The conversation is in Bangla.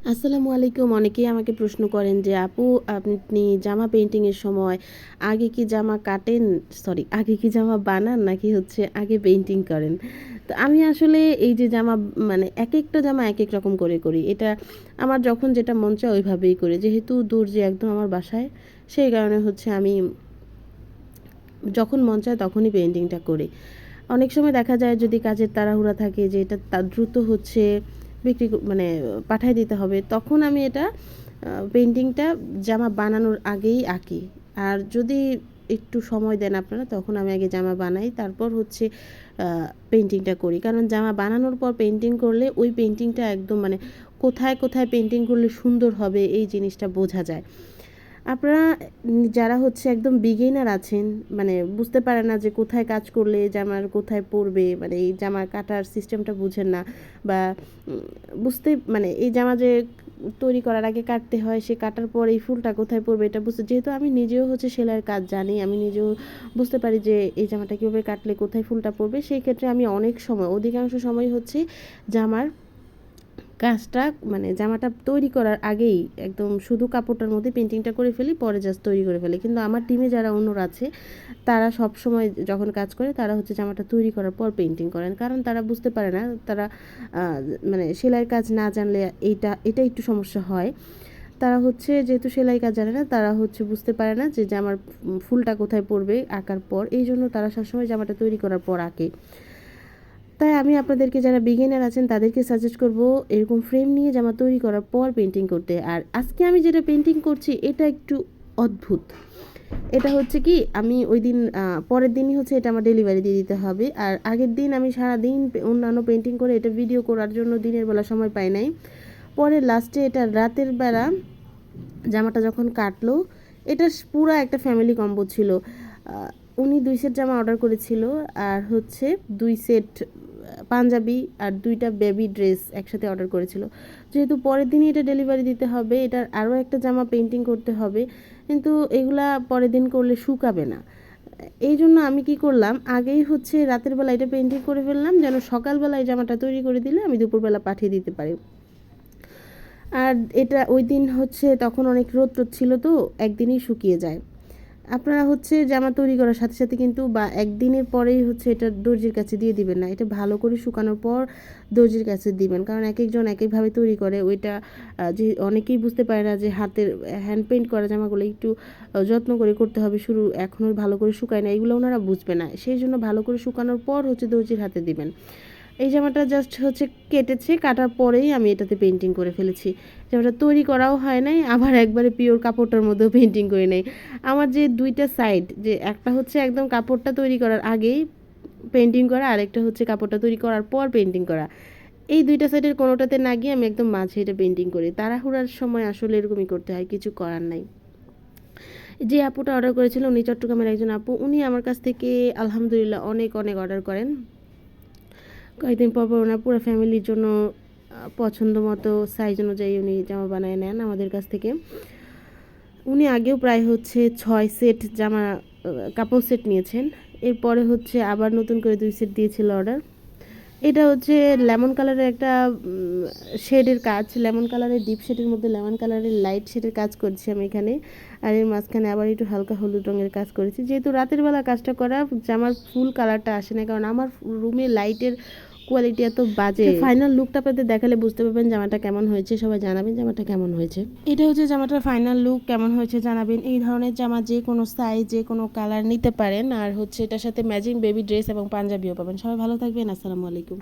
আসসালামু আলাইকুম। অনেকেই আমাকে প্রশ্ন করেন যে, আপু আপনি জামা পেইন্টিংয়ের সময় আগে কি জামা কাটেন আগে কি জামা বানান নাকি হচ্ছে আগে পেইন্টিং করেন? তো আমি আসলে এই যে জামা মানে একেকটা জামা একেক রকম করে করি। এটা আমার যখন যেটা মন চায় ওইভাবেই করি। যেহেতু দর্জি একদম আমার বাসায়, সেই কারণে হচ্ছে আমি যখন মন চায় তখনই পেইন্টিংটা করি। অনেক সময় দেখা যায় যদি কাজের তাড়াহুড়া থাকে যে এটা দ্রুত হচ্ছে মানে পাঠায় দিতে হবে, তখন আমি এটা পেইন্টিংটা জামা বানানোর আগেই আঁকি। আর যদি একটু সময় দেন আপনারা, তখন আমি আগে জামা বানাই, তারপর হচ্ছে পেইন্টিংটা করি। কারণ জামা বানানোর পর পেইন্টিং করলে ওই পেইন্টিংটা একদম মানে কোথায় কোথায় পেইন্টিং করলে সুন্দর হবে এই জিনিসটা বোঝা যায়। আপনারা যারা হচ্ছে একদম বিগিনার আছেন, মানে বুঝতে পারেন না যে কোথায় কাজ করলে জামার কোথায় পড়বে, মানে এই জামা কাটার সিস্টেমটা বুঝেন না, বা বুঝতে মানে এই জামা যে তৈরি করার আগে কাটতে হয়, সে কাটার পর এই ফুলটা কোথায় পড়বে এটা বুঝতে, যেহেতু আমি নিজেও হচ্ছে সেলাইয়ের কাজ জানি, আমি নিজেও বুঝতে পারি যে এই জামাটা কীভাবে কাটলে কোথায় ফুলটা পড়বে। সেই ক্ষেত্রে আমি অনেক সময়, অধিকাংশ সময় হচ্ছে জামার কাজটা মানে জামাটা তৈরি করার আগেই একদম শুধু কাপড়টার মধ্যে পেইন্টিংটা করে ফেলি, পরে জাস্ট তৈরি করে ফেলি। কিন্তু আমার টিমে যারা অন্যরা আছে, তারা সবসময় যখন কাজ করে তারা হচ্ছে জামাটা তৈরি করার পর পেইন্টিং করেন। কারণ তারা বুঝতে পারে না, তারা মানে সেলাইয়ের কাজ না জানলে এটা একটু সমস্যা হয়। তারা হচ্ছে যেহেতু সেলাই কাজ জানে না, তারা হচ্ছে বুঝতে পারে না যে জামার ফুলটা কোথায় পড়বে আঁকার পর। এই জন্য তারা সবসময় জামাটা তৈরি করার পর আঁকে। তাই আমি আপনাদেরকে, যারা বিগিনার আছেন, তাদেরকে সাজেস্ট করব এরকম ফ্রেম নিয়ে জামা তৈরি করার পর পেইন্টিং করতে। আর আজকে আমি যেটা পেইন্টিং করছি এটা একটু অদ্ভুত। এটা হচ্ছে কি, আমি ওই দিন পরের দিনই হচ্ছে এটা আমার ডেলিভারি দিয়ে দিতে হবে। আর আগের দিন আমি সারাদিন অন্যান্য পেইন্টিং করে এটা ভিডিও করার জন্য দিনের বেলা সময় পাই নাই। পরে লাস্টে এটা রাতের বেলা জামাটা যখন কাটলো, এটা পুরা একটা ফ্যামিলি কম্বো ছিল। উনি 2 সেট জামা অর্ডার করেছিল, আর হচ্ছে 2 সেট পাঞ্জাবি আর 2টা বেবি ড্রেস একসাথে অর্ডার করেছিল। যেহেতু পরের দিনই এটা ডেলিভারি দিতে হবে, এটার আরও একটা জামা পেইন্টিং করতে হবে, কিন্তু এগুলা পরের দিন করলে শুকাবে না। এই জন্য আমি কি করলাম, আগেই হচ্ছে রাতের বেলা এটা পেইন্টিং করে ফেললাম, যেন সকালবেলা এই জামাটা তৈরি করে দিলে আমি দুপুরবেলা পাঠিয়ে দিতে পারি। আর এটা ওই দিন হচ্ছে তখন অনেক রোদ ছিল, তো একদিনেই শুকিয়ে যায়। আপনারা হচ্ছে জামা তৈরি করার সাথে সাথে কিন্তু বা একদিনের পরেই হচ্ছে এটা দর্জির কাছে দিয়ে দিবেন না, এটা ভালো করে শুকানোর পর দর্জির কাছে দিবেন। কারণ এক একজন এক একভাবে তৈরি করে, ওইটা যে অনেকেই বুঝতে পারে না যে হাতের হ্যান্ড পেইন্ট করা জামাগুলো একটু যত্ন করে করতে হবে, শুরু এখনও ভালো করে শুকায় না, এগুলো ওনারা বুঝবে না। সেই জন্য ভালো করে শুকানোর পর হচ্ছে দর্জির হাতে দিবেন। এই জামাটা জাস্ট হচ্ছে কেটেছে, কাটার পরেই আমি এটাতে পেইন্টিং করে ফেলেছি। জামাটা তৈরি করাও হয় নাই, আবার একবারে পিওর কাপড়টার মধ্যেও পেইন্টিং করে নেই। আমার যে 2টা সাইড, যে একটা হচ্ছে একদম কাপড়টা তৈরি করার আগেই পেইন্টিং করা, আরেকটা হচ্ছে কাপড়টা তৈরি করার পর পেইন্টিং করা, এই 2টা সাইডের কোনোটাতে না গিয়ে আমি একদম মাঝে এটা পেইন্টিং করি। তাড়াহুড়ার সময় আসলে এরকমই করতে হয়, কিছু করার নাই। যে আপুটা অর্ডার করেছিল উনি চট্টগ্রামের একজন আপু, উনি আমার কাছ থেকে আলহামদুলিল্লাহ অনেক অনেক অর্ডার করেন। কয়েকদিন পর পর ওনার পুরো ফ্যামিলির জন্য পছন্দ মতো সাইজ অনুযায়ী উনি জামা বানায় নেন আমাদের কাছ থেকে। উনি আগেও প্রায় হচ্ছে 6 সেট জামা কাপড় সেট নিয়েছেন। এরপরে হচ্ছে আবার নতুন করে 2 সেট দিয়েছিল অর্ডার। এটা হচ্ছে লেমন কালারের একটা শেডের কাজ, লেমন কালারের ডিপ শেডের মধ্যে লেমন কালারের লাইট শেডের কাজ করছি আমি এখানে। আর এর মাঝখানে আবার একটু হালকা হলুদ রঙের কাজ করেছি। যেহেতু রাতের বেলা কাজটা করা, জামার ফুল কালারটা আসে না, কারণ আমার রুমে লাইটের কোয়ালিটি এত বাজে। ফাইনাল লুকটা আপনাদের দেখালে বুঝতে পারবেন জামাটা কেমন হয়েছে। সবাই জানাবেন জামাটা কেমন হয়েছে। এটা হচ্ছে জামাটার ফাইনাল লুক, কেমন হয়েছে জানাবেন। এই ধরনের জামা যে কোনো সাইজ, যে কোনো কালার নিতে পারেন। আর হচ্ছে এটার সাথে ম্যাচিং বেবি ড্রেস এবং পাঞ্জাবিও পাবেন। সবাই ভালো থাকবেন। আসসালামু আলাইকুম।